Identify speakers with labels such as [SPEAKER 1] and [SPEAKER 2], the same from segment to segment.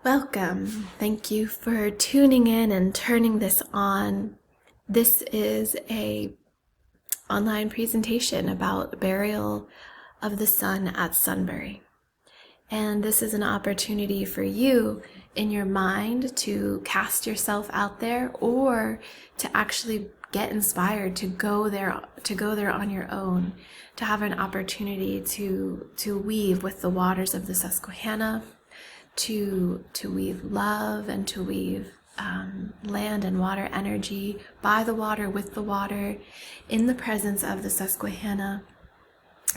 [SPEAKER 1] Welcome. Thank you for tuning in and turning this on. This is a online presentation about burial of the sun at Sunbury. And this is an opportunity for you in your mind to cast yourself out there or to actually get inspired to go there on your own, to have an opportunity to weave with the waters of the Susquehanna, to weave love and to weave land and water energy by the water, with the water, in the presence of the Susquehanna,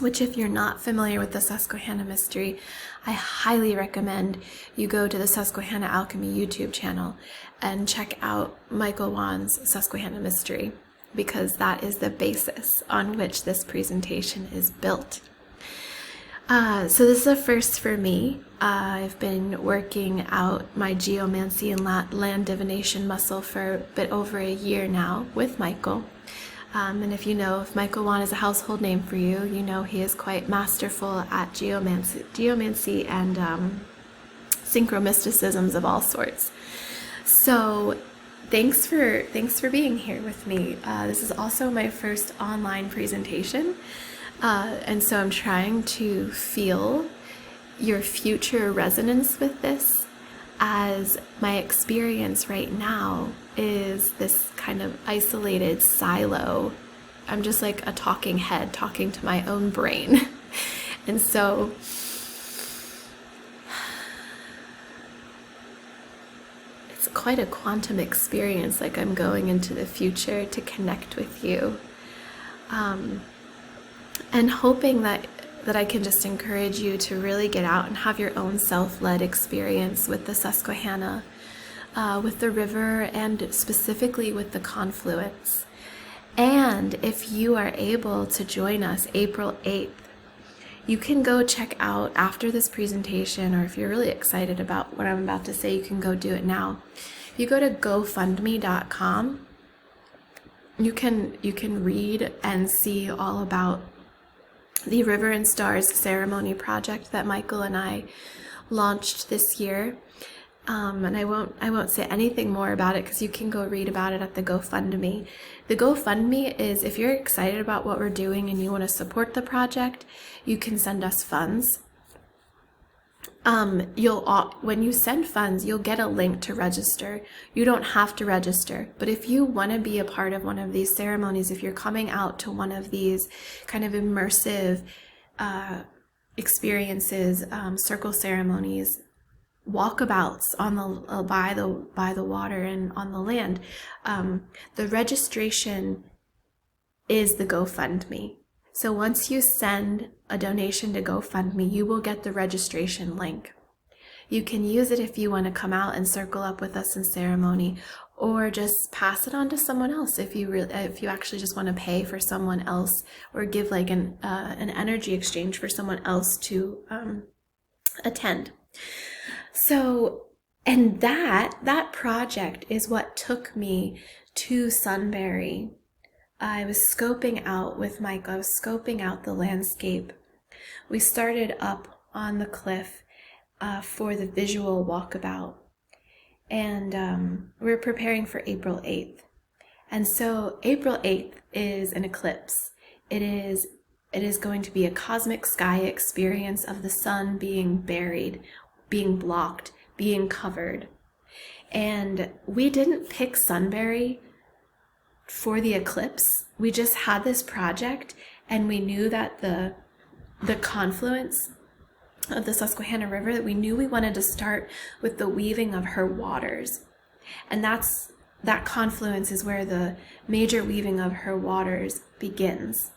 [SPEAKER 1] which, if you're not familiar with the Susquehanna mystery, I highly recommend you go to the Susquehanna Alchemy YouTube channel and check out Michael Wan's Susquehanna mystery, because that is the basis on which this presentation is built. So this is a first for me. I've been working out my geomancy and land divination muscle for a bit over a year now with Michael. And if Michael Wan is a household name for you, you know he is quite masterful at geomancy and synchromysticisms of all sorts. So thanks for being here with me. This is also my first online presentation. And so I'm trying to feel your future resonance with this, as my experience right now is this kind of isolated silo. I'm just like a talking head talking to my own brain. And so it's quite a quantum experience, like I'm going into the future to connect with you. And hoping that I can just encourage you to really get out and have your own self-led experience with the Susquehanna, with the river, and specifically with the confluence. And if you are able to join us April 8th, you can go check out after this presentation, or if you're really excited about what I'm about to say, you can go do it now. If you go to GoFundMe.com, you can read and see all about the River and Stars ceremony project that Michael and I launched this year. And I won't say anything more about it because you can go read about it at the GoFundMe. The GoFundMe is, if you're excited about what we're doing and you want to support the project, you can send us funds. When you send funds, you'll get a link to register. You don't have to register, but if you want to be a part of one of these ceremonies, if you're coming out to one of these kind of immersive experiences, circle ceremonies, walkabouts on the by the water and on the land, the registration is the GoFundMe. So once you send a donation to GoFundMe, you will get the registration link. You can use it if you want to come out and circle up with us in ceremony, or just pass it on to someone else if you actually just want to pay for someone else, or give like an energy exchange for someone else to attend. So, and that project is what took me to Sunbury. I was scoping out with Mike. I was scoping out the landscape. We started up on the cliff for the visual walkabout, and we're preparing for April 8th. And so April 8th is an eclipse. It is going to be a cosmic sky experience of the sun being buried, being blocked, being covered. And we didn't pick Sunbury for the eclipse. We just had this project, and we knew that the confluence of the Susquehanna River, that we knew we wanted to start with the weaving of her waters. And that confluence is where the major weaving of her waters begins.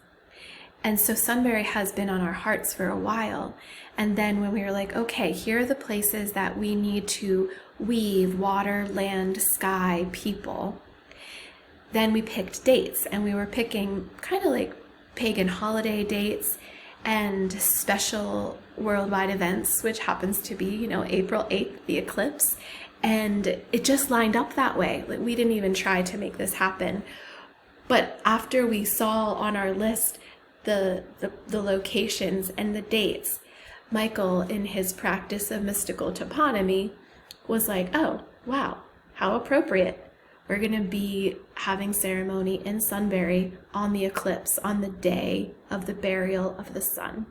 [SPEAKER 1] And so Sunbury has been on our hearts for a while. And then when we were like, okay, here are the places that we need to weave water, land, sky, people, then we picked dates, and we were picking kind of like pagan holiday dates and special worldwide events, which happens to be, April 8th, the eclipse. And it just lined up that way. Like, we didn't even try to make this happen. But after we saw on our list the locations and the dates, Michael, in his practice of mystical toponymy, was like, oh, wow, how appropriate. We're going to be having ceremony in Sunbury on the eclipse, on the day of the burial of the sun.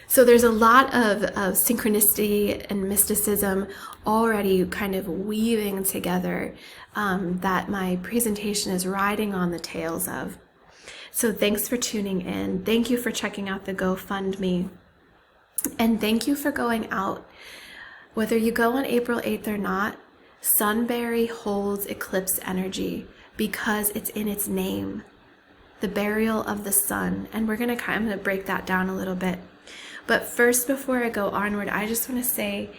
[SPEAKER 1] So there's a lot of synchronicity and mysticism already kind of weaving together that my presentation is riding on the tails of. So thanks for tuning in. Thank you for checking out the GoFundMe. And thank you for going out. Whether you go on April 8th or not, Sunbury holds eclipse energy because it's in its name, the burial of the sun. And I'm going to break that down a little bit. But first, before I go onward, I just want to say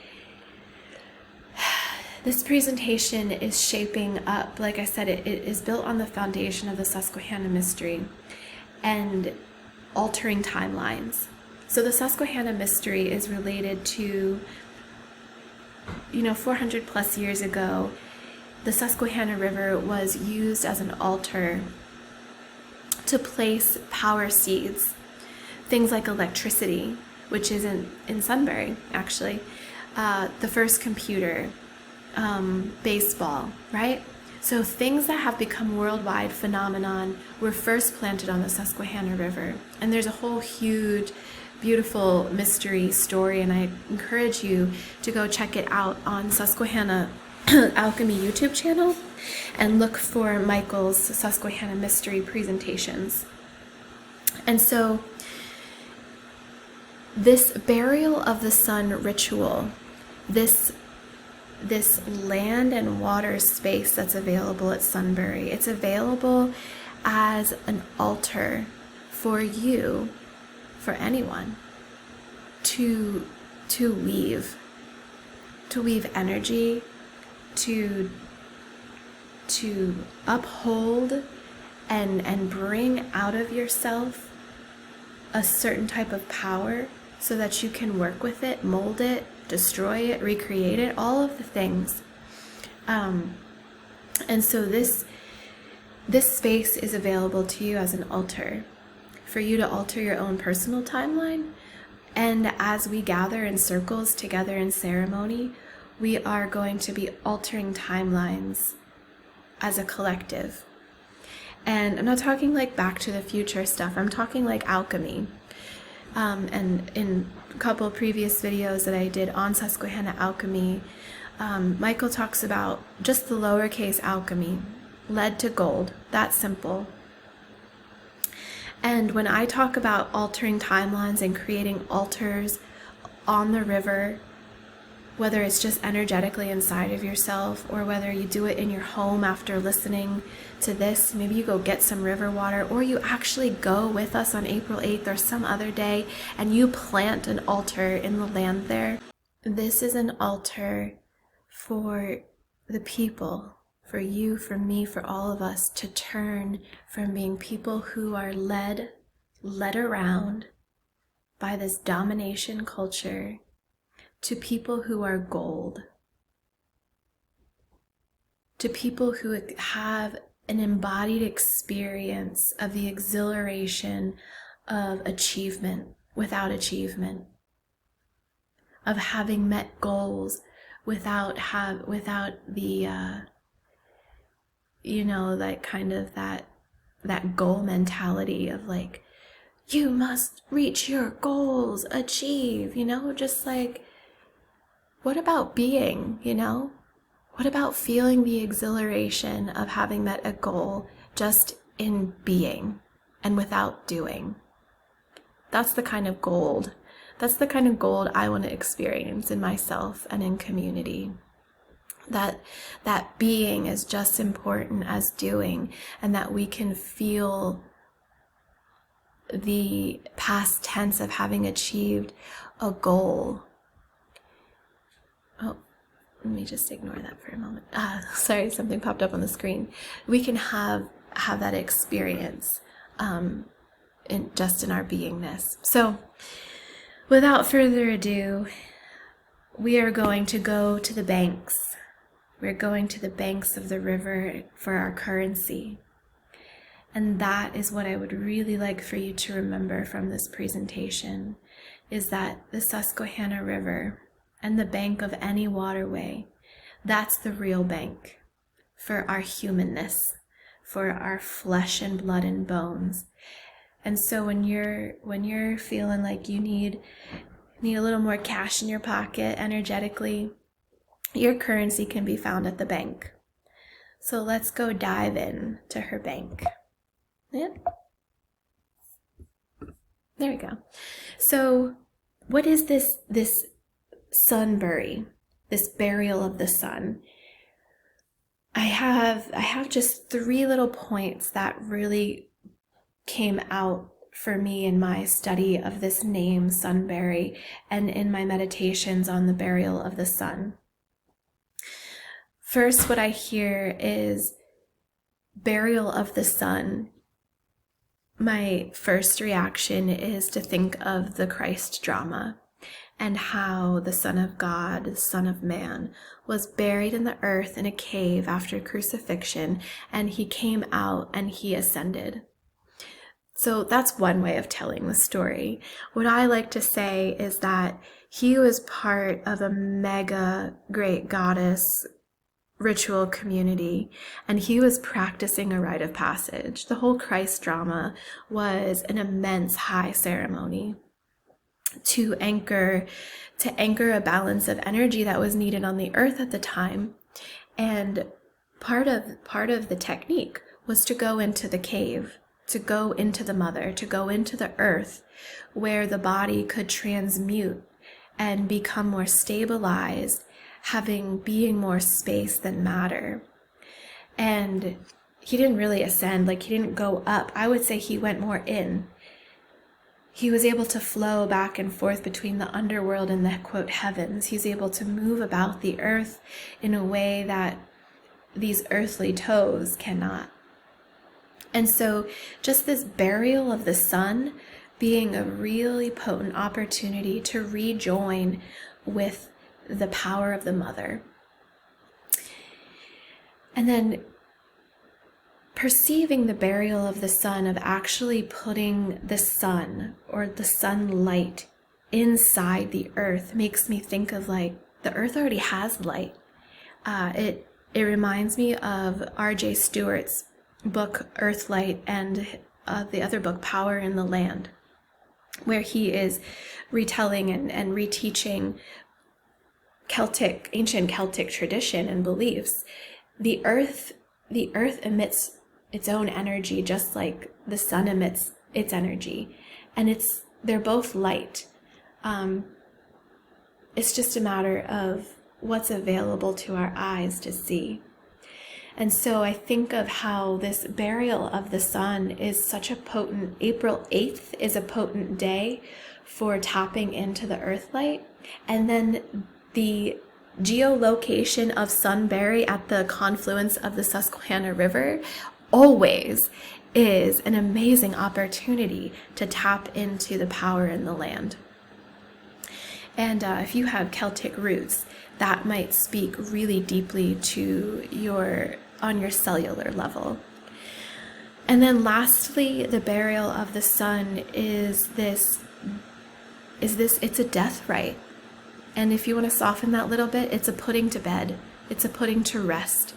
[SPEAKER 1] this presentation is shaping up. Like I said, it is built on the foundation of the Susquehanna mystery and altering timelines. So the Susquehanna mystery is related to 400 plus years ago, the Susquehanna River was used as an altar to place power seeds, things like electricity, which is in Sunbury, actually, the first computer, baseball, right? So things that have become worldwide phenomenon were first planted on the Susquehanna River. And there's a whole huge beautiful mystery story, and I encourage you to go check it out on Susquehanna Alchemy YouTube channel and look for Michael's Susquehanna mystery presentations. And so this burial of the sun ritual, this land and water space that's available at Sunbury, it's available as an altar for you, for anyone, to weave energy, to uphold and bring out of yourself a certain type of power so that you can work with it, mold it, destroy it, recreate it, all of the things. And so this space is available to you as an altar, for you to alter your own personal timeline. And as we gather in circles together in ceremony, we are going to be altering timelines as a collective. And I'm not talking like Back to the Future stuff, I'm talking like alchemy. And in a couple of previous videos that I did on Susquehanna alchemy, Michael talks about just the lowercase alchemy, lead to gold, that simple. And when I talk about altering timelines and creating altars on the river, whether it's just energetically inside of yourself or whether you do it in your home after listening to this, maybe you go get some river water, or you actually go with us on April 8th or some other day and you plant an altar in the land there. This is an altar for the people, for you, for me, for all of us, to turn from being people who are led around by this domination culture to people who are gold, to people who have an embodied experience of the exhilaration of achievement without achievement, of having met goals without the like kind of that goal mentality of like, you must reach your goals, achieve, just like, what about being, What about feeling the exhilaration of having met a goal just in being and without doing? That's the kind of gold. That's the kind of gold I want to experience in myself and in community. That being is just important as doing, and that we can feel the past tense of having achieved a goal. Oh, let me just ignore that for a moment. Sorry, something popped up on the screen. We can have that experience in our beingness. So, without further ado, we are going to go to the banks. We're going to the banks of the river for our currency. And that is what I would really like for you to remember from this presentation, is that the Susquehanna River and the bank of any waterway. That's the real bank for our humanness, for our flesh and blood and bones. And so when you're feeling like you need a little more cash in your pocket energetically, your currency can be found at the bank. So let's go dive in to her bank. Yep. There we go. So what is this Sunbury, this burial of the sun? I have just 3 little points that really came out for me in my study of this name Sunbury and in my meditations on the burial of the sun. First, what I hear is burial of the sun. My first reaction is to think of the Christ drama and how the Son of God, the Son of Man, was buried in the earth in a cave after crucifixion, and he came out and he ascended. So that's one way of telling the story. What I like to say is that he was part of a mega great goddess ritual community, and he was practicing a rite of passage. The whole Christ drama was an immense high ceremony to anchor a balance of energy that was needed on the earth at the time. And part of the technique was to go into the cave, to go into the mother, to go into the earth, where the body could transmute and become more stabilized, being more space than matter. And he didn't really ascend, like he didn't go up. I would say he went more in. He was able to flow back and forth between the underworld and the, quote, heavens. He's able to move about the earth in a way that these earthly toes cannot. And so just this burial of the sun being a really potent opportunity to rejoin with the power of the mother. And then perceiving the burial of the sun, of actually putting the sun or the sunlight inside the earth, makes me think of like the earth already has light. It reminds me of R.J. Stewart's book Earthlight and the other book Power in the Land, where he is retelling and reteaching ancient Celtic tradition and beliefs. The earth emits its own energy, just like the sun emits its energy, and they're both light. It's just a matter of what's available to our eyes to see. And so I think of how this burial of the sun is such a potent, April 8th is a potent day for tapping into the earth light. And then the geolocation of Sunbury at the confluence of the Susquehanna River always is an amazing opportunity to tap into the power in the land. And if you have Celtic roots, that might speak really deeply to on your cellular level. And then lastly, the burial of the sun it's a death rite. And if you want to soften that a little bit, it's a putting to bed. It's a putting to rest.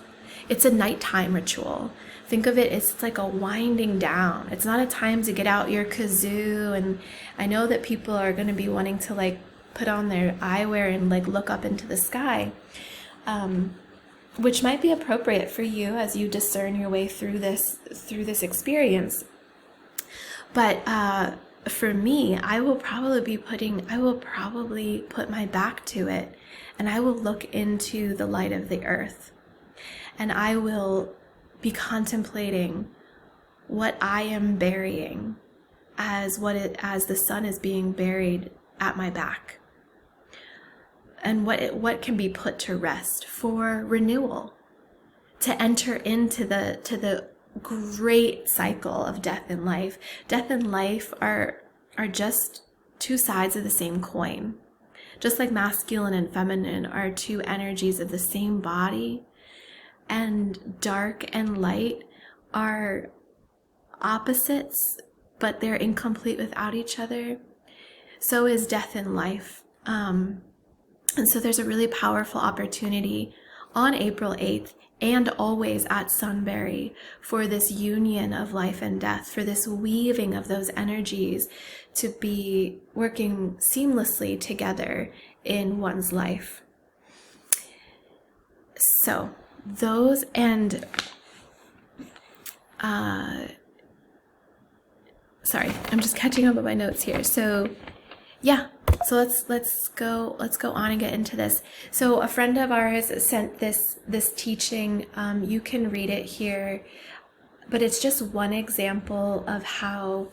[SPEAKER 1] It's a nighttime ritual. Think of it as like a winding down. It's not a time to get out your kazoo. And I know that people are going to be wanting to like put on their eyewear and like look up into the sky, which might be appropriate for you as you discern your way through this experience. But for me, I will probably put my back to it, and I will look into the light of the earth, and I will be contemplating what I am burying as the sun is being buried at my back, and what can be put to rest for renewal, to enter into the great cycle of death and life. Death and life are just two sides of the same coin. Just like masculine and feminine are two energies of the same body, and dark and light are opposites, but they're incomplete without each other. So is death and life. And so there's a really powerful opportunity on April 8th and always at Sunbury for this union of life and death, for this weaving of those energies to be working seamlessly together in one's life. So those, and sorry, I'm just catching up on my notes here. So yeah, so let's go on and get into this. So a friend of ours sent this teaching. You can read it here, but it's just one example of how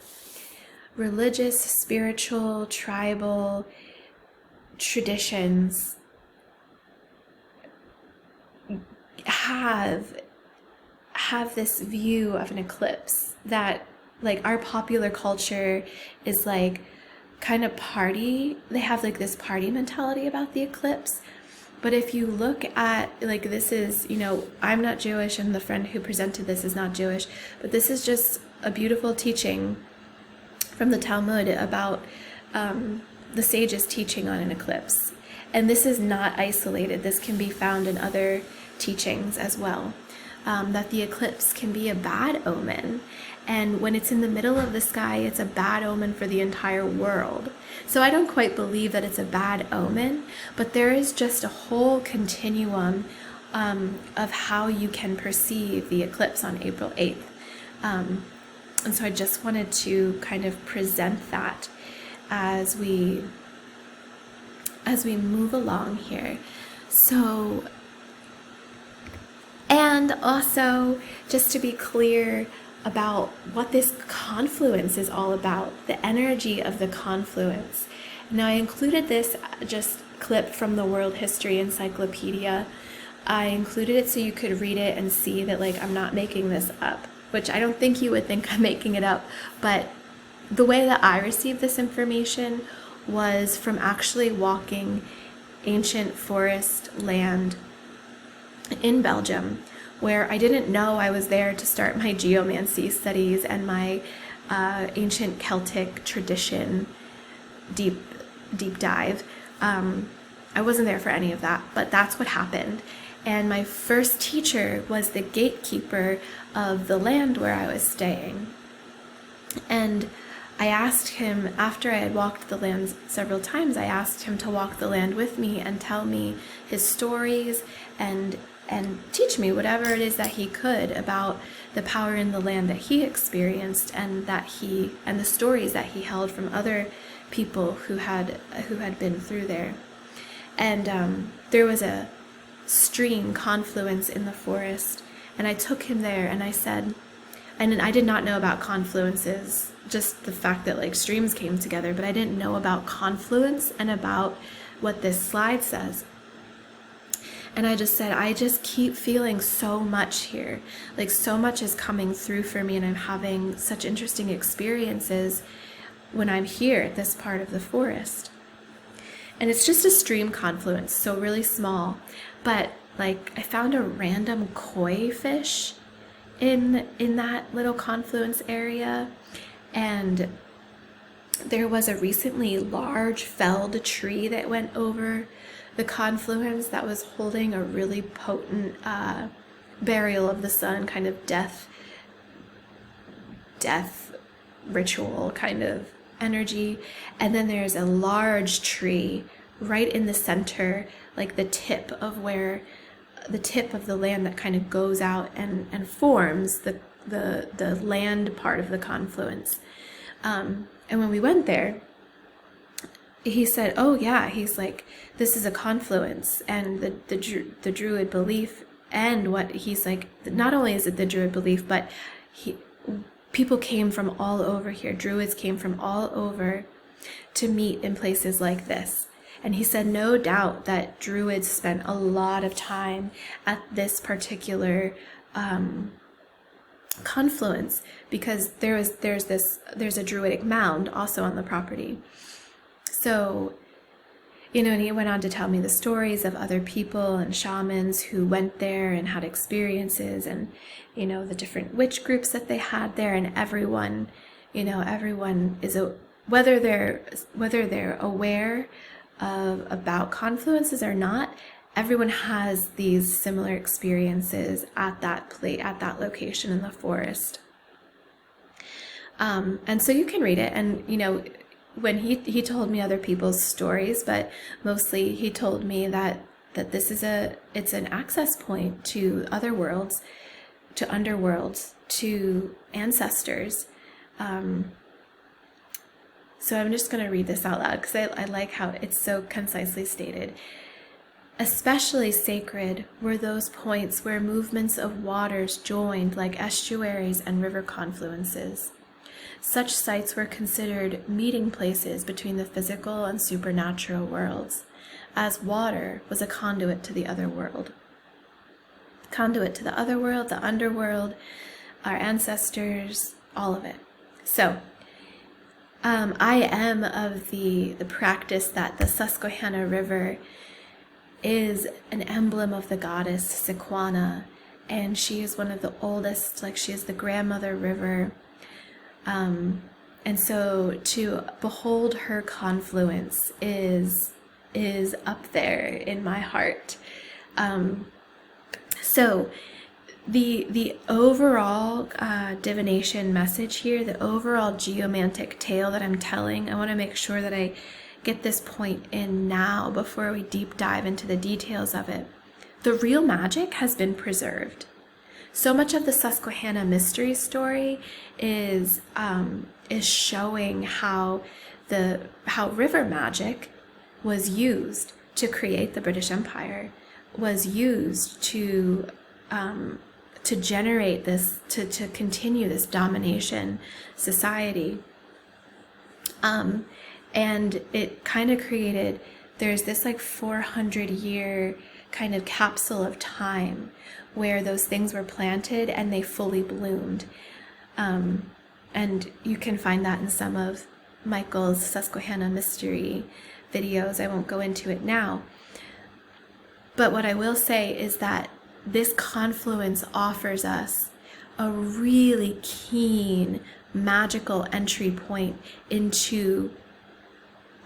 [SPEAKER 1] religious, spiritual, tribal traditions have this view of an eclipse that, like, our popular culture is like kind of party. They have like this party mentality about the eclipse. But if you look at, like, this is, you know, I'm not Jewish and the friend who presented this is not Jewish, but this is just a beautiful teaching from the Talmud about the sages teaching on an eclipse. And this is not isolated. This can be found in other teachings as well, that the eclipse can be a bad omen. And when it's in the middle of the sky, it's a bad omen for the entire world. So I don't quite believe that it's a bad omen, but there is just a whole continuum of how you can perceive the eclipse on April 8th. And so I just wanted to kind of present that as we move along here. So, and also, just to be clear about what this confluence is all about, the energy of the confluence. Now, I included this just clip from the World History Encyclopedia. I included it so you could read it and see that, like, I'm not making this up, which I don't think you would think I'm making it up, but the way that I received this information was from actually walking ancient forest land in Belgium, where I didn't know I was there to start my geomancy studies and my ancient Celtic tradition deep dive. I wasn't there for any of that, but that's what happened. And my first teacher was the gatekeeper of the land where I was staying. And I asked him, after I had walked the land several times, I asked him to walk the land with me and tell me his stories and teach me whatever it is that he could about the power in the land that he experienced, and the stories that he held from other people who had been through there. And there was a stream confluence in the forest, and I took him there and I said, and I did not know about confluences, just the fact that, like, streams came together, but I didn't know about confluence and about what this slide says. And I just said, I just keep feeling so much here. Like, so much is coming through for me, and I'm having such interesting experiences when I'm here at this part of the forest. And it's just a stream confluence, so really small. But, like, I found a random koi fish in that little confluence area. And there was a recently large felled tree that went over the confluence that was holding a really potent burial of the sun, kind of death ritual kind of energy. And then there's a large tree right in the center, like the tip of the land that kind of goes out and forms the land part of the confluence. And when we went there, he said, oh yeah, he's like, this is a confluence, and the Druid belief, and what he's like, not only is it the Druid belief, but people came from all over here. Druids came from all over to meet in places like this. And he said, no doubt that Druids spent a lot of time at this particular confluence, because there's a Druidic mound also on the property. So, you know, and he went on to tell me the stories of other people and shamans who went there and had experiences, and, you know, the different witch groups that they had there, and everyone is whether they're aware about confluences or not, everyone has these similar experiences at that location in the forest. And so you can read it, and when he told me other people's stories, but mostly he told me that this is it's an access point to other worlds, to underworlds, to ancestors. So I'm just going to read this out loud because I like how it's so concisely stated. Especially sacred were those points where movements of waters joined like estuaries and river confluences. Such sites were considered meeting places between the physical and supernatural worlds, as water was a conduit to the other world. Conduit to the other world, the underworld, our ancestors, all of it. So, I am of the practice that the Susquehanna River is an emblem of the goddess Susquehanna, and she is one of the oldest, like she is the grandmother river. And so to behold her confluence is up there in my heart. So the overall divination message here, the overall geomantic tale that I'm telling, I want to make sure that I get this point in now before we deep dive into the details of it. The real magic has been preserved. So much of the Susquehanna mystery story is showing how river magic was used to create the British Empire, was used to generate this, to continue this domination society. And it kind of created, there's this like 400-year kind of capsule of time where those things were planted and they fully bloomed. And you can find that in some of Michael's Susquehanna mystery videos. I won't go into it now. But what I will say is that this confluence offers us a really keen magical entry point into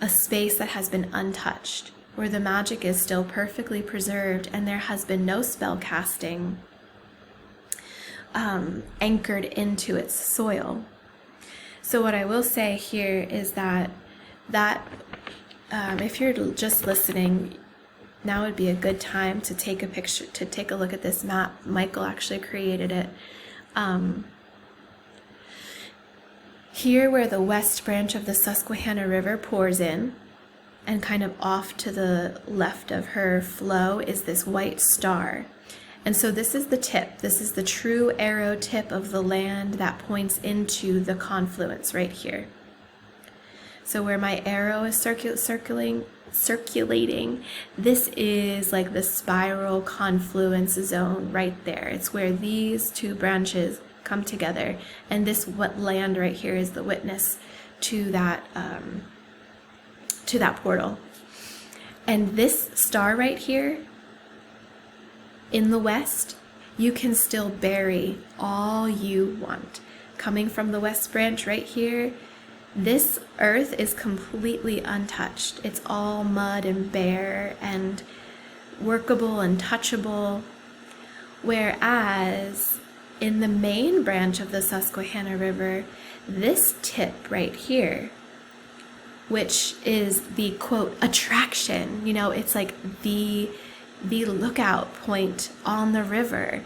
[SPEAKER 1] a space that has been untouched, where the magic is still perfectly preserved and there has been no spell casting anchored into its soil. So what I will say here is that if you're just listening, now would be a good time to take a picture, to take a look at this map. Michael actually created it. Here where the west branch of the Susquehanna River pours in, and kind of off to the left of her flow is this white star. And so this is the tip. This is the true arrow tip of the land that points into the confluence right here. So where my arrow is circulating, this is like the spiral confluence zone right there. It's where these two branches come together, and this land right here is the witness to that portal. And this star right here in the west, you can still bury all you want. Coming from the west branch right here, this earth is completely untouched. It's all mud and bare and workable and touchable. Whereas in the main branch of the Susquehanna River, this tip right here, which is the quote attraction, it's like the lookout point on the river.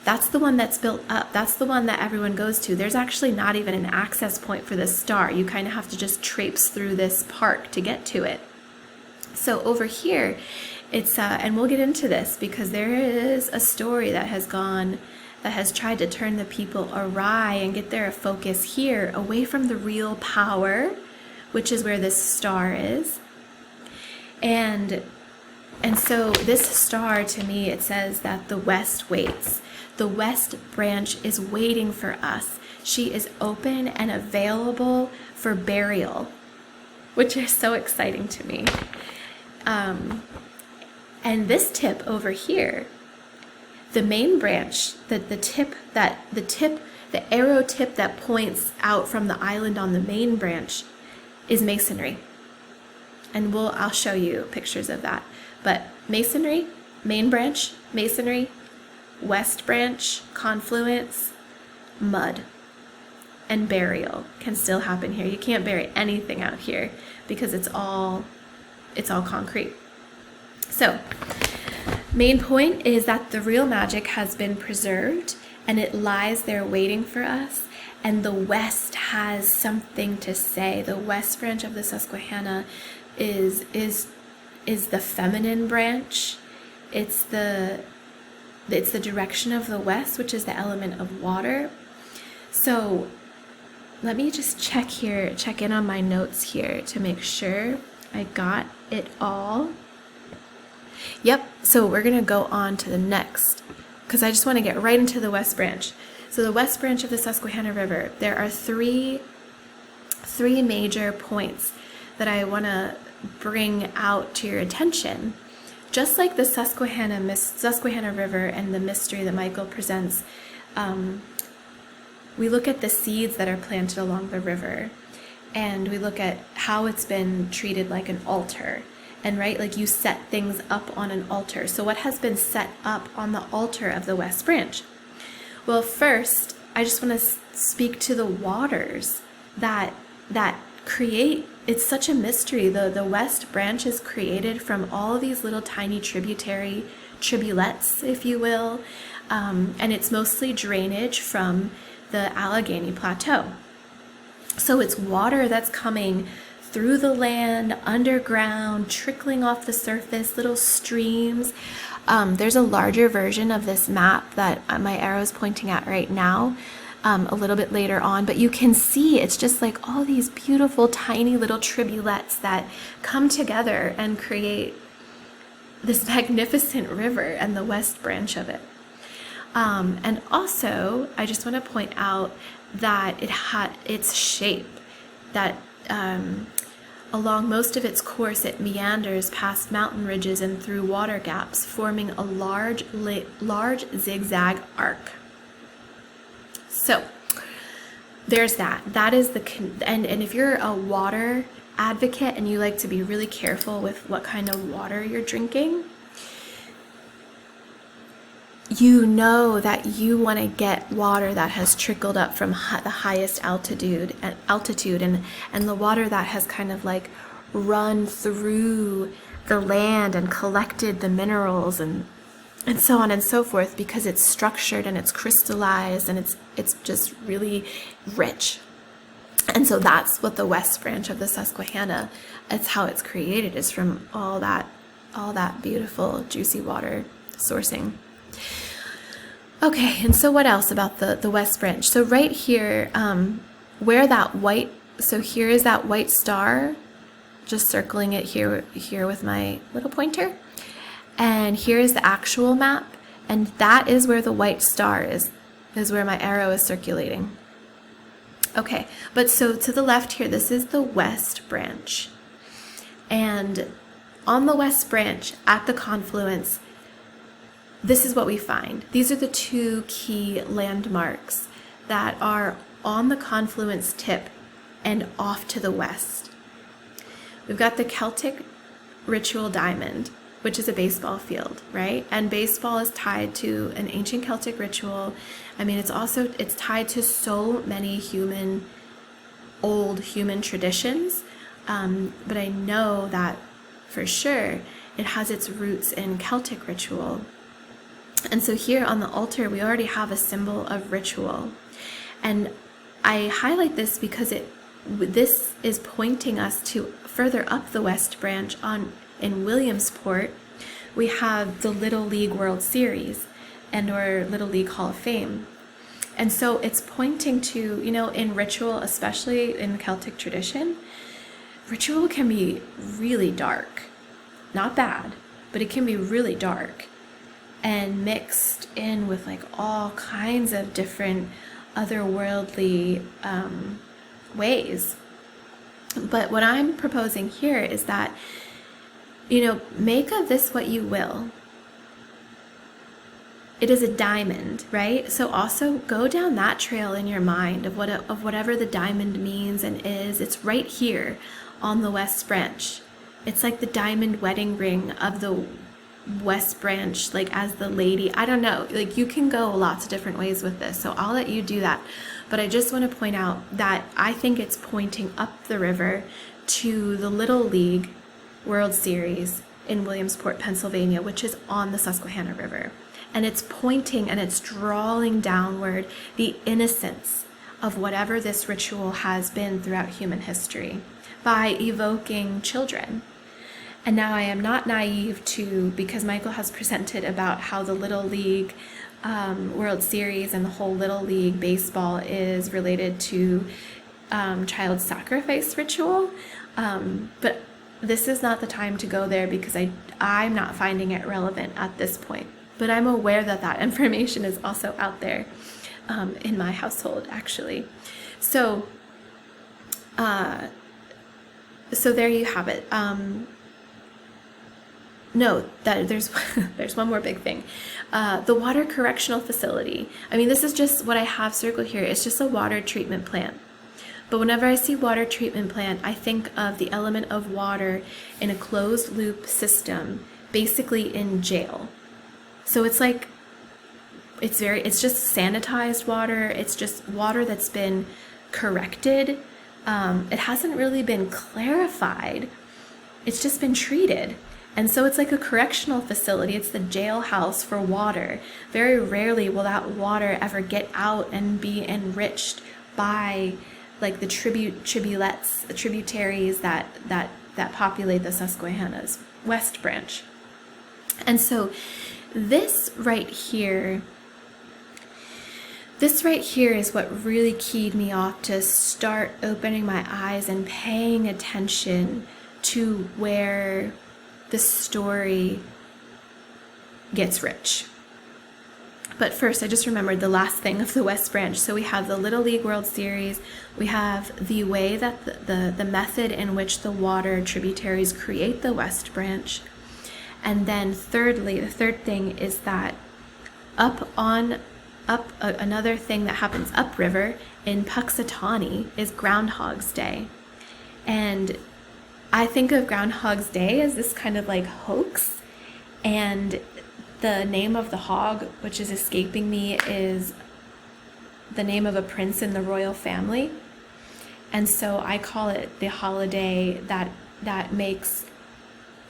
[SPEAKER 1] That's the one that's built up. That's the one that everyone goes to. There's actually not even an access point for this star. You kind of have to just traipse through this park to get to it. So over here, it's, and we'll get into this because there is a story that has tried to turn the people awry and get their focus here away from the real power, which is where this star is. And so this star, to me, it says that the west waits. The west branch is waiting for us. She is open and available for burial, which is so exciting to me. And this tip over here, the main branch, the arrow tip that points out from the island on the main branch is masonry. And I'll show you pictures of that. But masonry, main branch, masonry, west branch, confluence, mud, and burial can still happen here. You can't bury anything out here because it's all concrete. So, main point is that the real magic has been preserved and it lies there waiting for us. And the west has something to say. The west branch of the Susquehanna is the feminine branch. It's the direction of the west, which is the element of water. So let me just check in on my notes here to make sure I got it all. Yep, so we're gonna go on to the next, because I just want to get right into the west branch. So the west branch of the Susquehanna River, there are three major points that I want to bring out to your attention. Just like the Susquehanna River and the mystery that Michael presents, we look at the seeds that are planted along the river, and we look at how it's been treated like an altar. And right, like you set things up on an altar. So what has been set up on the altar of the west branch? Well, first, I just want to speak to the waters that create, it's such a mystery. The west branch is created from all of these little tiny tribulets, if you will, and it's mostly drainage from the Allegheny Plateau. So it's water that's coming through the land, underground, trickling off the surface, little streams. There's a larger version of this map that my arrow is pointing at right now, a little bit later on, but you can see it's just like all these beautiful tiny little tribulets that come together and create this magnificent river and the west branch of it. And also, I just want to point out that it had its shape, that along most of its course, it meanders past mountain ridges and through water gaps, forming a large zigzag arc. So there's that. That is and if you're a water advocate and you like to be really careful with what kind of water you're drinking, you know that you want to get water that has trickled up from the highest altitude and the water that has kind of like run through the land and collected the minerals and so on and so forth, because it's structured and it's crystallized and it's just really rich. And so that's what the west branch of the Susquehanna, it's how it's created, is from all that beautiful juicy water sourcing. Okay, and so what else about the west branch? So right here, where that white, so here is that white star, just circling it here with my little pointer. And here is the actual map, and that is where the white star is where my arrow is circulating. Okay, but so to the left here, this is the west branch. And on the west branch, at the confluence, this is what we find. These are the two key landmarks that are on the confluence tip and off to the west. We've got the Celtic ritual diamond, which is a baseball field, right? And baseball is tied to an ancient Celtic ritual. I mean, it's tied to so many old human traditions. But I know that for sure it has its roots in Celtic ritual. And so here on the altar, we already have a symbol of ritual. And I highlight this because this is pointing us to further up the west branch in Williamsport. We have the Little League World Series or Little League Hall of Fame. And so it's pointing to, in ritual, especially in Celtic tradition, ritual can be really dark. Not bad, but it can be really dark and mixed in with like all kinds of different otherworldly ways. But what I'm proposing here is that, make of this what you will. It is a diamond, right? So also go down that trail in your mind of whatever the diamond means and is. It's right here on the west branch. it's like the diamond wedding ring of the West Branch, like as the lady. I don't know, like you can go lots of different ways with this, so I'll let you do that. But I just want to point out that I think it's pointing up the river to the Little League World Series in Williamsport, Pennsylvania, which is on the Susquehanna River. And it's pointing and it's drawing downward the innocence of whatever this ritual has been throughout human history by evoking children. And now I am not naive to, because Michael has presented about how the Little League World Series and the whole Little League baseball is related to child sacrifice ritual. But this is not the time to go there because I'm not finding it relevant at this point. But I'm aware that that information is also out there in my household, actually. So there you have it. No, that there's one more big thing. The water correctional facility. I mean, this is just what I have circled here. It's just a water treatment plant. But whenever I see water treatment plant, I think of the element of water in a closed loop system, basically in jail. So it's like, it's just sanitized water. It's just water that's been corrected. It hasn't really been clarified. It's just been treated. And so it's like a correctional facility. It's the jailhouse for water. Very rarely will that water ever get out and be enriched by like the tributaries that populate the Susquehanna's West Branch. And so this right here is what really keyed me off to start opening my eyes and paying attention to where the story gets rich. But first, I just remembered the last thing of the West Branch. So we have the Little League World Series. We have the way that the method in which the water tributaries create the West Branch. And then thirdly, the third thing is that another thing that happens upriver in Punxsutawney is Groundhog's Day. And I think of Groundhog's Day as this kind of like hoax, and the name of the hog, which is escaping me, is the name of a prince in the royal family. And so I call it the holiday that makes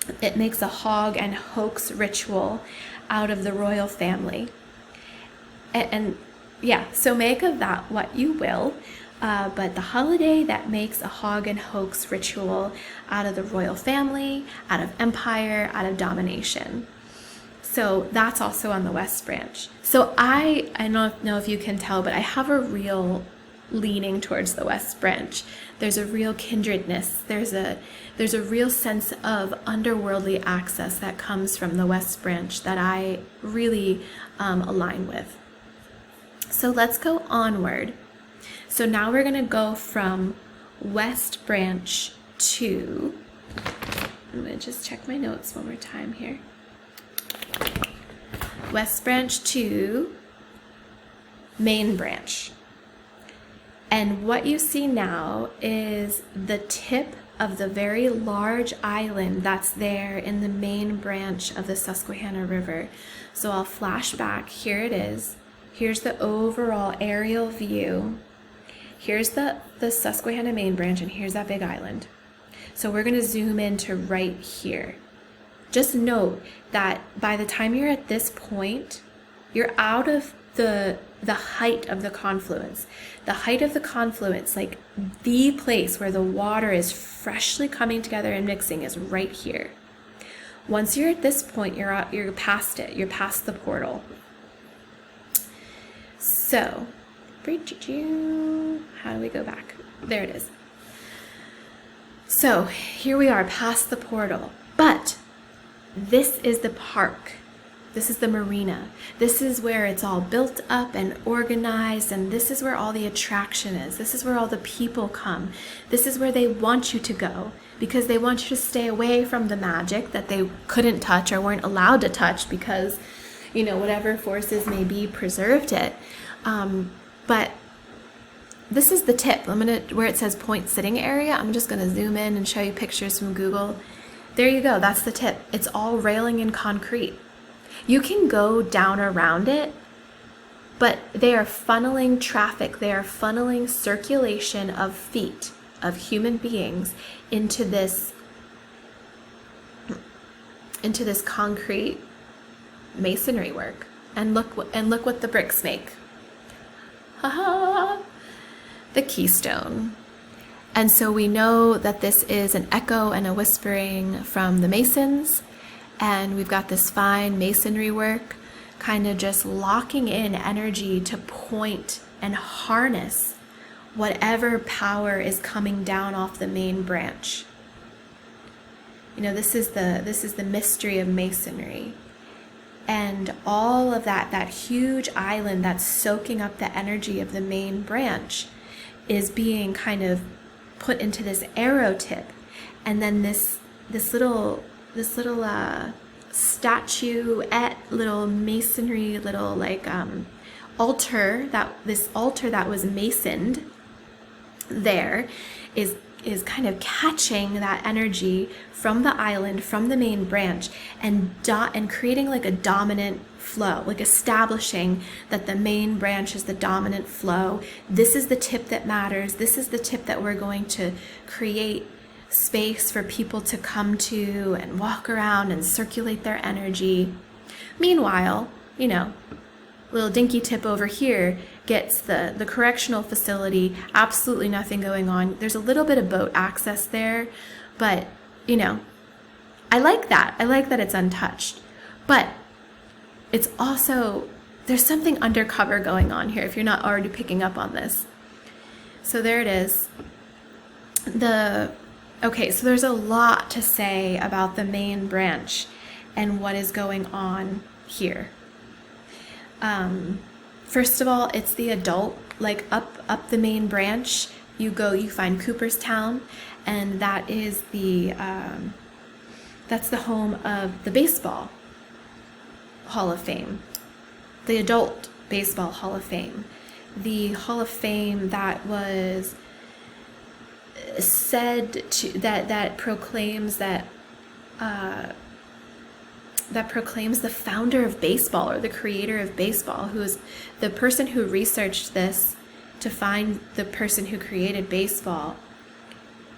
[SPEAKER 1] a hog and hoax ritual out of the royal family. And yeah, so make of that what you will. But the holiday that makes a hog and hoax ritual out of the royal family, out of empire, out of domination. So that's also on the West Branch. So I don't know if you can tell, but I have a real leaning towards the West Branch. There's a real kindredness. There's a real sense of underworldly access that comes from the West Branch that I really align with. So let's go onward. So now we're going to go from West Branch to, I'm going to just check my notes one more time here. West Branch to Main Branch. And what you see now is the tip of the very large island that's there in the main branch of the Susquehanna River. So I'll flash back. Here it is. Here's the overall aerial view. Here's the Susquehanna main branch, and here's that big island. So we're going to zoom into right here. Just note that by the time you're at this point, you're out of the height of the confluence. The height of the confluence, like the place where the water is freshly coming together and mixing, is right here. Once you're at this point, you're past it. You're past the portal. So, how do we go back? There it is. So here we are past the portal, but this is the park. This is the marina. This is where it's all built up and organized, and this is where all the attraction is. This is where all the people come. This is where they want you to go because they want you to stay away from the magic that they couldn't touch or weren't allowed to touch because, whatever forces may be preserved it. But this is the tip. Where it says point sitting area, I'm just going to zoom in and show you pictures from Google. There you go. That's the tip. It's all railing in concrete. You can go down around it, but they are funneling traffic. They are funneling circulation of feet of human beings into this concrete masonry work. And look what the bricks make. Ha! The keystone. And so we know that this is an echo and a whispering from the Masons, and we've got this fine masonry work kind of just locking in energy to point and harness whatever power is coming down off the main branch. You know, this is the mystery of masonry. And all of that huge island that's soaking up the energy of the main branch is being kind of put into this arrow tip, and then this little statuette, little masonry, little like altar that was masoned there is kind of catching that energy from the island, from the main branch, and creating like a dominant flow, like establishing that the main branch is the dominant flow. This is the tip that matters. This is the tip that we're going to create space for people to come to and walk around and circulate their energy. Meanwhile, you know, little dinky tip over here gets the correctional facility, absolutely nothing going on. There's a little bit of boat access there, but, you know, I like that. I like that it's untouched. But it's also, there's something undercover going on here if you're not already picking up on this. So there it is. Okay, so there's a lot to say about the main branch and what is going on here. First of all, it's the adult, like up the main branch, you find Cooperstown, and that is that's the home of the Baseball Hall of Fame, the Adult Baseball Hall of Fame, the Hall of Fame that was said to that proclaims the founder of baseball, or the creator of baseball, who is the person who researched this to find the person who created baseball,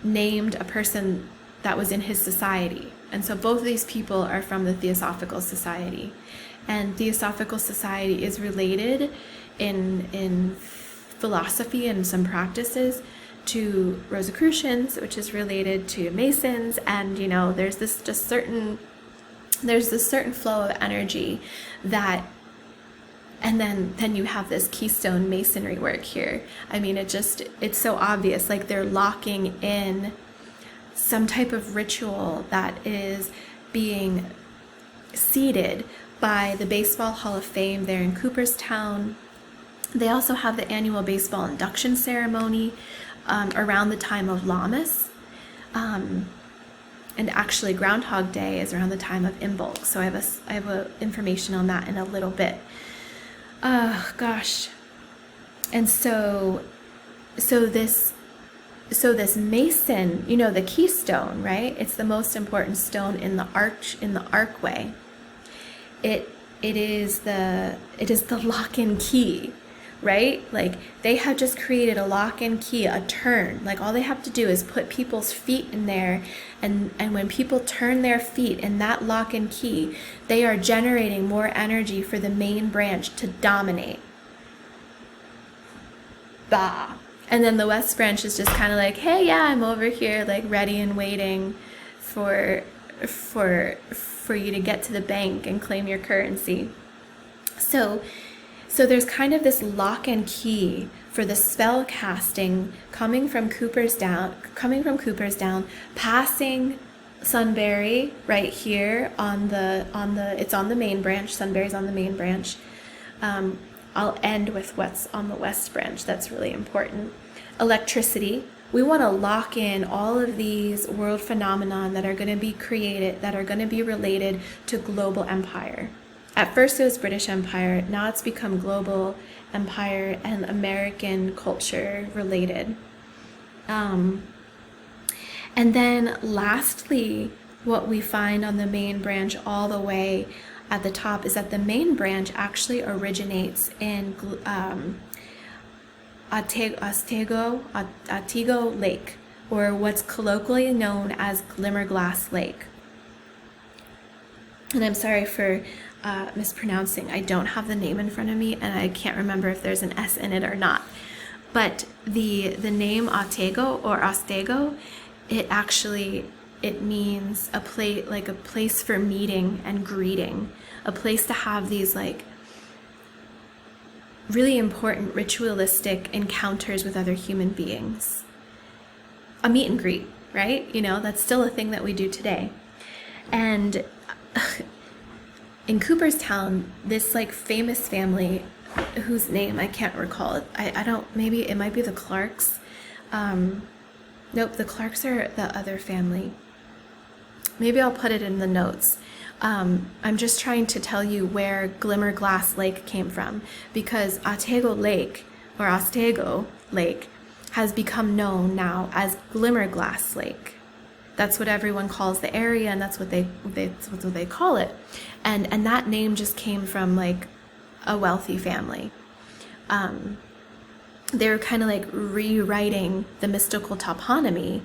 [SPEAKER 1] named a person that was in his society. And so both of these people are from the Theosophical Society. And Theosophical Society is related in philosophy and some practices to Rosicrucians, which is related to Masons. And, you know, there's this certain flow of energy that, and then you have this keystone masonry work here. I mean, it's so obvious, like they're locking in some type of ritual that is being seeded by the Baseball Hall of Fame there in Cooperstown. They also have the annual baseball induction ceremony around the time of Lammas. And actually GroundHog Day is around the time of Imbolc. So I have information on that in a little bit. Gosh. And so this mason, you know, the keystone, right? It's the most important stone in the archway. It is the lock-in key, right? Like they have just created a lock-in key, a turn. Like all they have to do is put people's feet in there, and when people turn their feet in that lock-in key, they are generating more energy for the main branch to dominate. Bah. And then the West Branch is just kind of like, hey, yeah, I'm over here, like ready and waiting for you to get to the bank and claim your currency. So there's kind of this lock and key for the spell casting coming from Cooperstown, passing Sunbury right here it's on the main branch. Sunbury's on the main branch. I'll end with what's on the West Branch. That's really important. Electricity. We want to lock in all of these world phenomenon that are going to be created, that are going to be related to global empire. At first it was British Empire. Now it's become global empire and American culture related. And then lastly, what we find on the main branch all the way at the top is that the main branch actually originates in Otsego Lake, or what's colloquially known as Glimmer Glass Lake. And I'm sorry for mispronouncing. I don't have the name in front of me, and I can't remember if there's an S in it or not. But the name Otsego or Otsego, it means a place for meeting and greeting, a place to have these like really important ritualistic encounters with other human beings. A meet and greet, right? You know, that's still a thing that we do today. And in Cooperstown, this like famous family, whose name I can't recall. Maybe it might be the Clarks. Nope, the Clarks are the other family. Maybe I'll put it in the notes. I'm just trying to tell you where Glimmer Glass Lake came from, because Otsego Lake has become known now as Glimmer Glass Lake. That's what everyone calls the area, and that's what they call it. And that name just came from like a wealthy family. They were kind of like rewriting the mystical toponymy,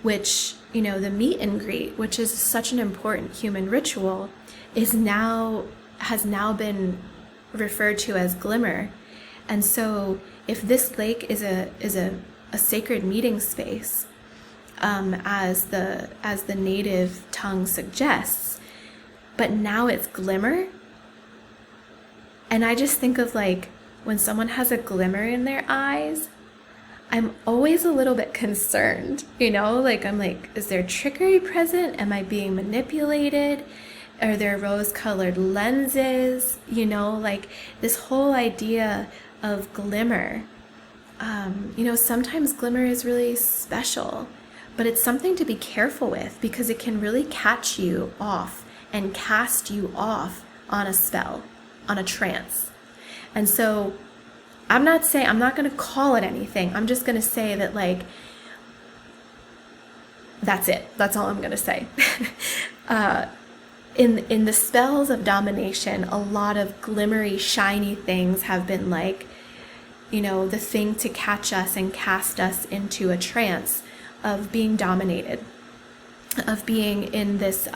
[SPEAKER 1] which, you know, the meet and greet, which is such an important human ritual, has now been referred to as Glimmer. And so if this lake is a sacred meeting space, as the native tongue suggests, but now it's Glimmer. And I just think of like when someone has a glimmer in their eyes, I'm always a little bit concerned, you know, like I'm like, is there trickery present? Am I being manipulated? Are there rose-colored lenses? You know, like this whole idea of glimmer. You know, sometimes glimmer is really special, but it's something to be careful with, because it can really catch you off and cast you off on a spell, on a trance. And so I'm not going to call it anything. I'm just going to say that, like, that's it. That's all I'm going to say. In the spells of domination, a lot of glimmery, shiny things have been like, you know, the thing to catch us and cast us into a trance of being dominated, of being in this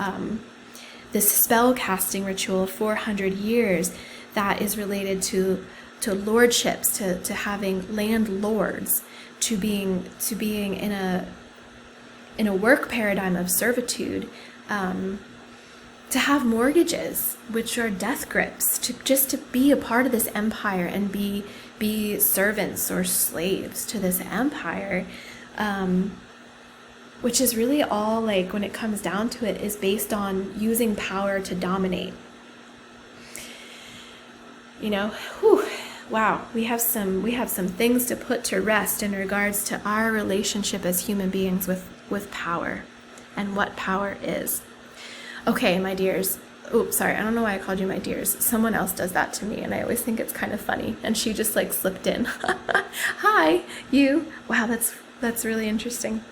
[SPEAKER 1] spell casting ritual of 400 years that is related to lordships, to having landlords, to being in a work paradigm of servitude, to have mortgages, which are death grips, to be a part of this empire and be servants or slaves to this empire, which is really all, like, when it comes down to it, is based on using power to dominate. You know, wow, we have some things to put to rest in regards to our relationship as human beings with power and what power is. Okay, my dears. Oops, sorry, I don't know why I called you my dears. Someone else does that to me, and I always think it's kind of funny. And she just like slipped in. Hi, you. Wow, that's really interesting.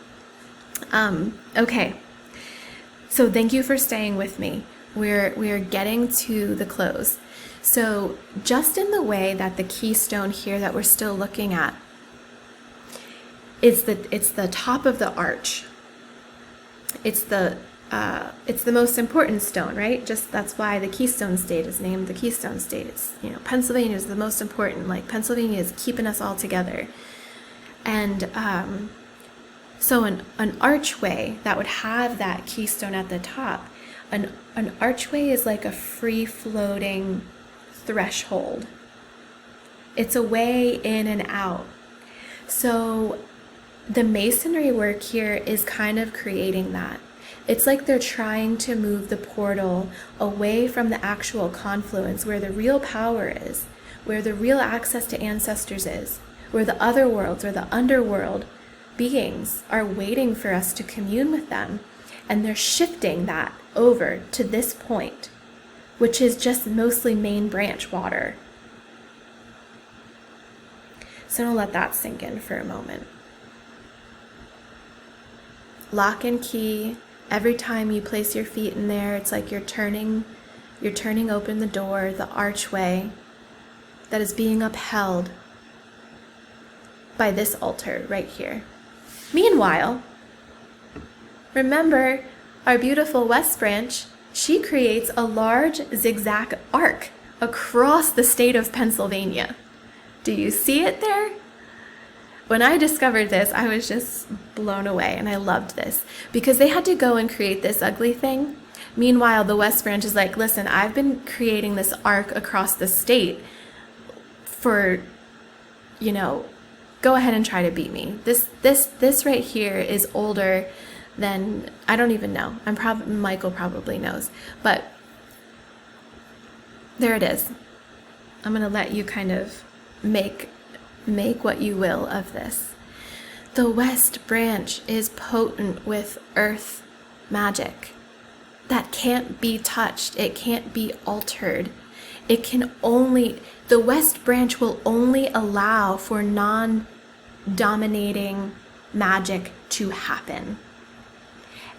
[SPEAKER 1] Okay. So thank you for staying with me. We're getting to the close. So just in the way that the keystone here that we're still looking at, it's the top of the arch. It's the most important stone, right? Just that's why the Keystone State is named the Keystone State. It's, you know, Pennsylvania is the most important. Like, Pennsylvania is keeping us all together. And so an archway that would have that keystone at the top, an archway is like a free-floating threshold. It's a way in and out. So the masonry work here is kind of creating that. It's like they're trying to move the portal away from the actual confluence where the real power is, where the real access to ancestors is, where the other worlds or the underworld beings are waiting for us to commune with them. And they're shifting that over to this point, which is just mostly main branch water. So I'll let that sink in for a moment. Lock and key Every time you place your feet in there, it's like you're turning open the door, the archway that is being upheld by this altar right here. Meanwhile, remember our beautiful West Branch, she creates a large zigzag arc across the state of Pennsylvania. Do you see it there? When I discovered this, I was just blown away, and I loved this because they had to go and create this ugly thing. Meanwhile, the West Branch is like, listen, I've been creating this arc across the state for, go ahead and try to beat me. This right here is older than, I don't even know. Michael probably knows, but there it is. I'm going to let you kind of make what you will of this. The West Branch is potent with earth magic that can't be touched. It can't be altered. The West Branch will only allow for non-dominating magic to happen.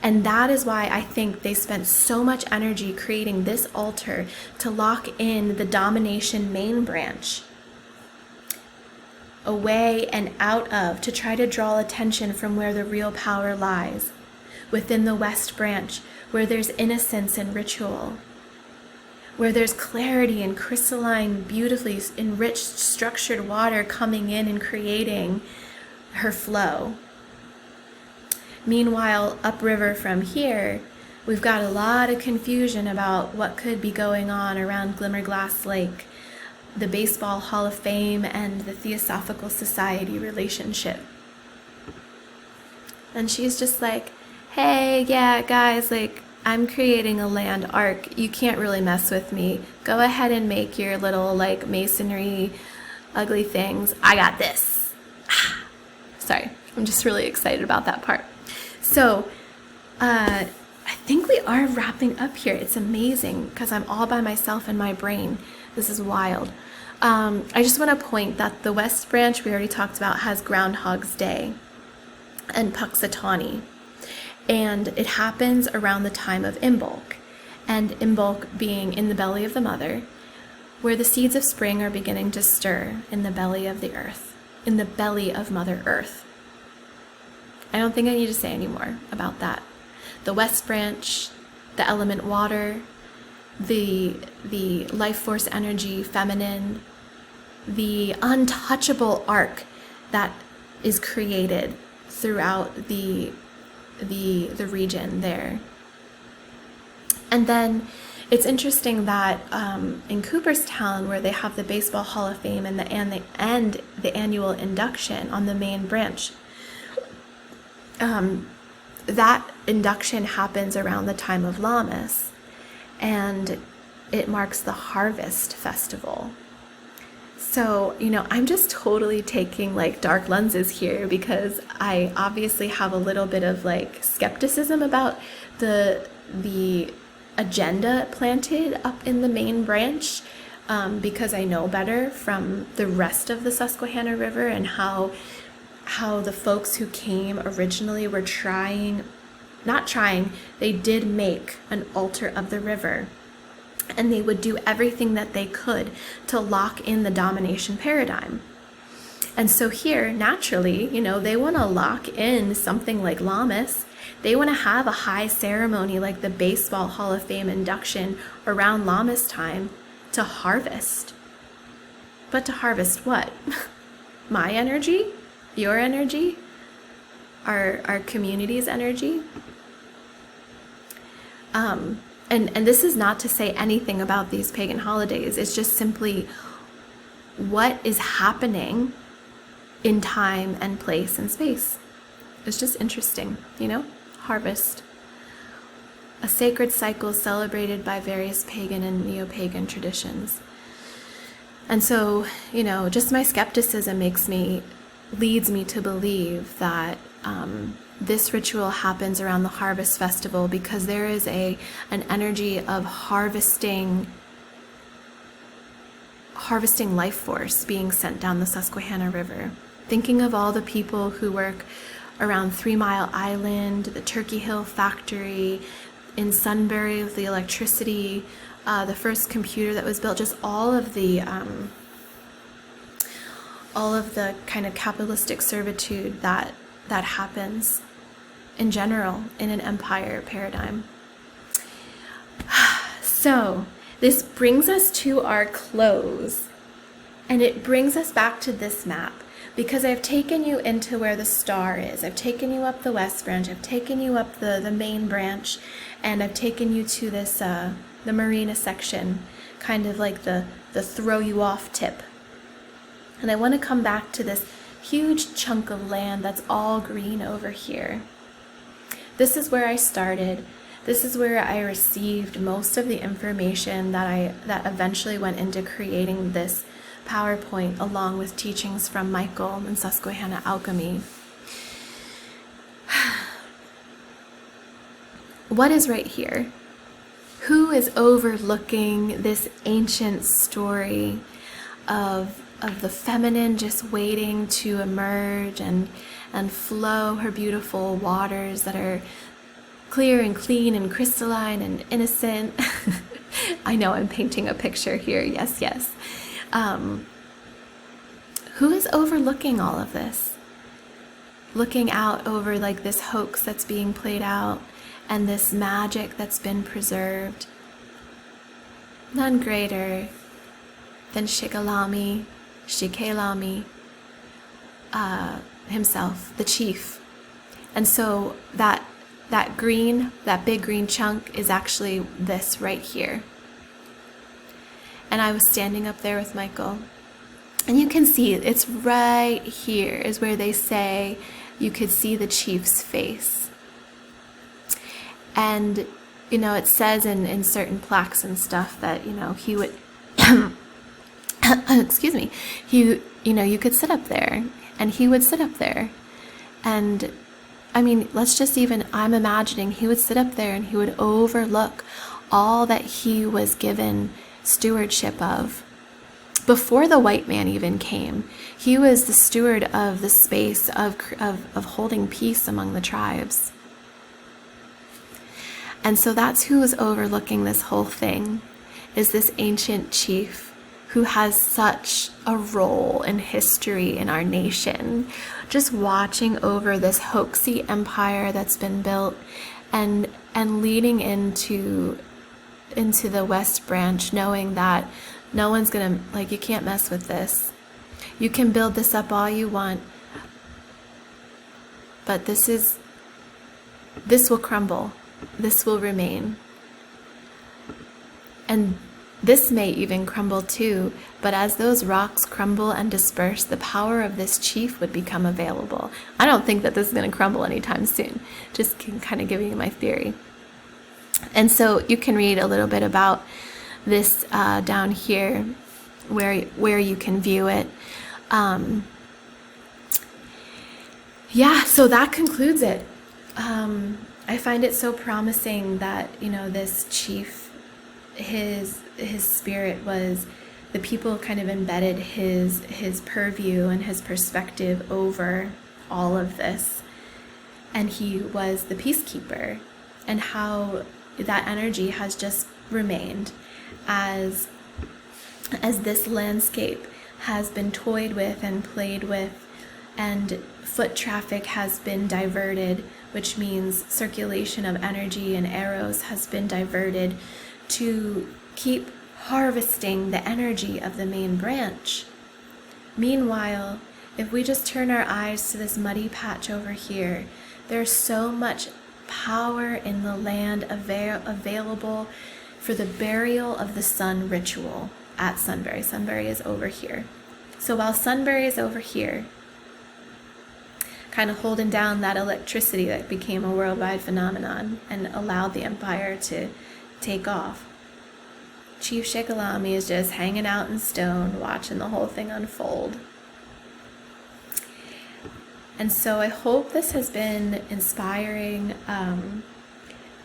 [SPEAKER 1] And that is why I think they spent so much energy creating this altar to lock in the domination main branch away and out of, to try to draw attention from where the real power lies, within the West Branch, where there's innocence and ritual, where there's clarity and crystalline, beautifully enriched, structured water coming in and creating her flow. Meanwhile, upriver from here, we've got a lot of confusion about what could be going on around Glimmer Glass Lake, the Baseball Hall of Fame, and the Theosophical Society relationship. And she's just like, hey, yeah, guys, like, I'm creating a land arc. You can't really mess with me. Go ahead and make your little, like, masonry ugly things. I got this. Sorry, I'm just really excited about that part. So, I think we are wrapping up here. It's amazing because I'm all by myself in my brain. This is wild. I just want to point that the West Branch, we already talked about, has GroundHog's Day and Punxstawny. And it happens around the time of Imbolc. And Imbolc being in the belly of the mother, where the seeds of spring are beginning to stir in the belly of the earth, in the belly of Mother Earth. I don't think I need to say any more about that. The West Branch, the element water, the life force energy, feminine, the untouchable arc that is created throughout the region there. And then it's interesting that in Cooperstown, where they have the Baseball Hall of Fame and the annual induction on the main branch, that induction happens around the time of Lammas, and it marks the harvest festival. So, I'm just totally taking like dark lenses here because I obviously have a little bit of like skepticism about the agenda planted up in the main branch, because I know better from the rest of the Susquehanna River and how the folks who came originally were they did make an altar of the river. And they would do everything that they could to lock in the domination paradigm. And so here, naturally, they want to lock in something like Lammas. They want to have a high ceremony like the Baseball Hall of Fame induction around Lammas time to harvest. But to harvest what? My energy? Your energy? Our community's energy? And this is not to say anything about these pagan holidays. It's just simply what is happening in time and place and space. It's just interesting, Harvest. A sacred cycle celebrated by various pagan and neo-pagan traditions. And so, just my skepticism leads me to believe that this ritual happens around the harvest festival because there is an energy of harvesting life force being sent down the Susquehanna River. Thinking of all the people who work around 3 Mile Island, the Turkey Hill factory, in Sunbury with the electricity, the first computer that was built, just all of the kind of capitalistic servitude that happens in general in an empire paradigm. So this brings us to our close, and it brings us back to this map, because I've taken you into where the star is. I've taken you up the west branch, I've taken you up the main branch, and I've taken you to this the marina section, kind of like the throw you off tip. And I want to come back to this huge chunk of land that's all green over here. This is where I started. This is where I received most of the information that eventually went into creating this PowerPoint, along with teachings from Michael and Susquehanna alchemy. What is right here? Who is overlooking this ancient story of the feminine just waiting to emerge and flow her beautiful waters that are clear and clean and crystalline and innocent? I know I'm painting a picture here. Yes, yes. Who is overlooking all of this? Looking out over like this hoax that's being played out and this magic that's been preserved. None greater than Shikelami himself, the chief. And so that big green chunk is actually this right here. And I was standing up there with Michael, and you can see it's right here is where they say you could see the chief's face. And you know, it says in certain plaques and stuff that, you know, he would excuse me, you know, you could sit up there, and he would sit up there. And I mean, I'm imagining he would sit up there and he would overlook all that he was given stewardship of. Before the white man even came, he was the steward of the space of holding peace among the tribes. And so that's who is overlooking this whole thing, is this ancient chief who has such a role in history in our nation, just watching over this hoaxy empire that's been built and leading into the West Branch, knowing that no one's gonna, like, you can't mess with this. You can build this up all you want, but this will crumble. This will remain. And this may even crumble too, but as those rocks crumble and disperse, the power of this chief would become available. I don't think that this is going to crumble anytime soon. Just kind of giving you my theory. And so you can read a little bit about this down here where you can view it. Yeah, so that concludes it. I find it so promising that, you know, this chief, his spirit was, the people kind of embedded his purview and his perspective over all of this, and he was the peacekeeper, and how that energy has just remained as this landscape has been toyed with and played with, and foot traffic has been diverted, which means circulation of energy and arrows has been diverted to keep harvesting the energy of the main branch. Meanwhile, if we just turn our eyes to this muddy patch over here, there's so much power in the land available for the burial of the sun ritual at Sunbury. Sunbury is over here. So while Sunbury is over here, kind of holding down that electricity that became a worldwide phenomenon and allowed the empire to take off, Chief Shikelami is just hanging out in stone, watching the whole thing unfold. And so I hope this has been inspiring.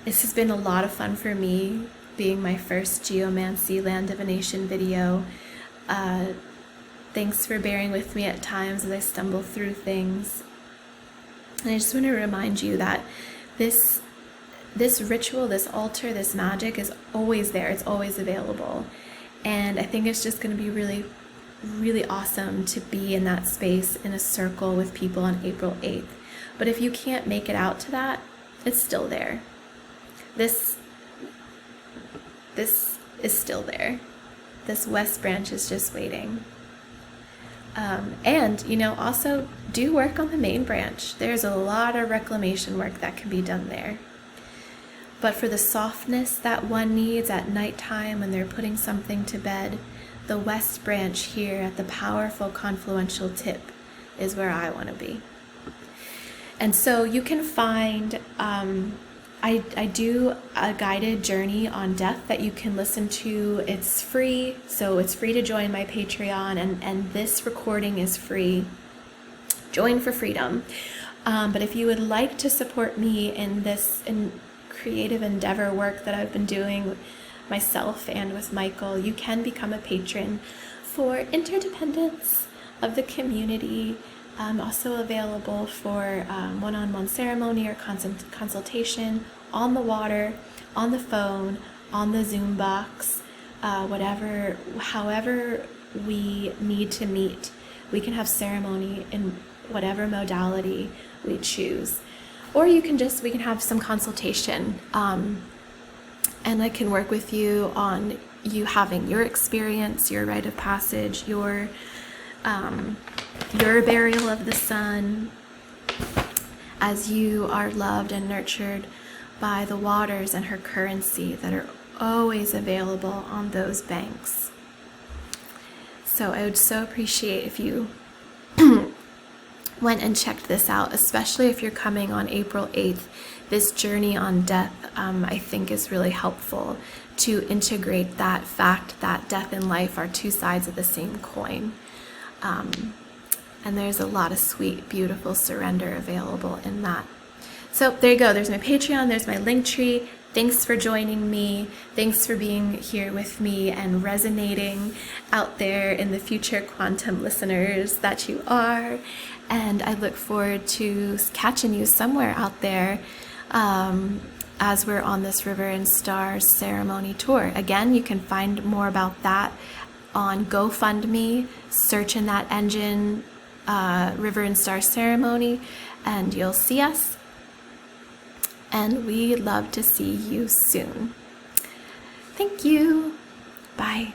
[SPEAKER 1] This has been a lot of fun for me, being my first geomancy land divination video. Thanks for bearing with me at times as I stumble through things. And I just want to remind you that this ritual, this altar, this magic is always there. It's always available. And I think it's just going to be really, really awesome to be in that space in a circle with people on April 8th. But if you can't make it out to that, it's still there. This is still there. This west branch is just waiting. And, also do work on the main branch. There's a lot of reclamation work that can be done there. But for the softness that one needs at nighttime when they're putting something to bed, the west branch here at the powerful confluential tip is where I want to be. And so you can find, I do a guided journey on death that you can listen to. It's free, so it's free to join my Patreon, and this recording is free. Join for freedom. But if you would like to support me in this creative endeavor work that I've been doing myself and with Michael, you can become a patron for interdependence of the community. Also available for one-on-one ceremony or consultation on the water, on the phone, on the Zoom box, however we need to meet. We can have ceremony in whatever modality we choose. Or we can have some consultation, and I can work with you on you having your experience, your rite of passage, your burial of the sun, as you are loved and nurtured by the waters and her currency that are always available on those banks. So I would so appreciate if you went and checked this out, especially if you're coming on April 8th. This journey on death, I think, is really helpful to integrate that fact that death and life are two sides of the same coin. And there's a lot of sweet, beautiful surrender available in that. So there you go. There's my Patreon. There's my Linktree. Thanks for joining me. Thanks for being here with me and resonating out there in the future quantum listeners that you are. And I look forward to catching you somewhere out there as we're on this River and Stars ceremony tour. Again, you can find more about that on GoFundMe. Search in that engine, River and Stars ceremony, and you'll see us. And we'd love to see you soon. Thank you. Bye.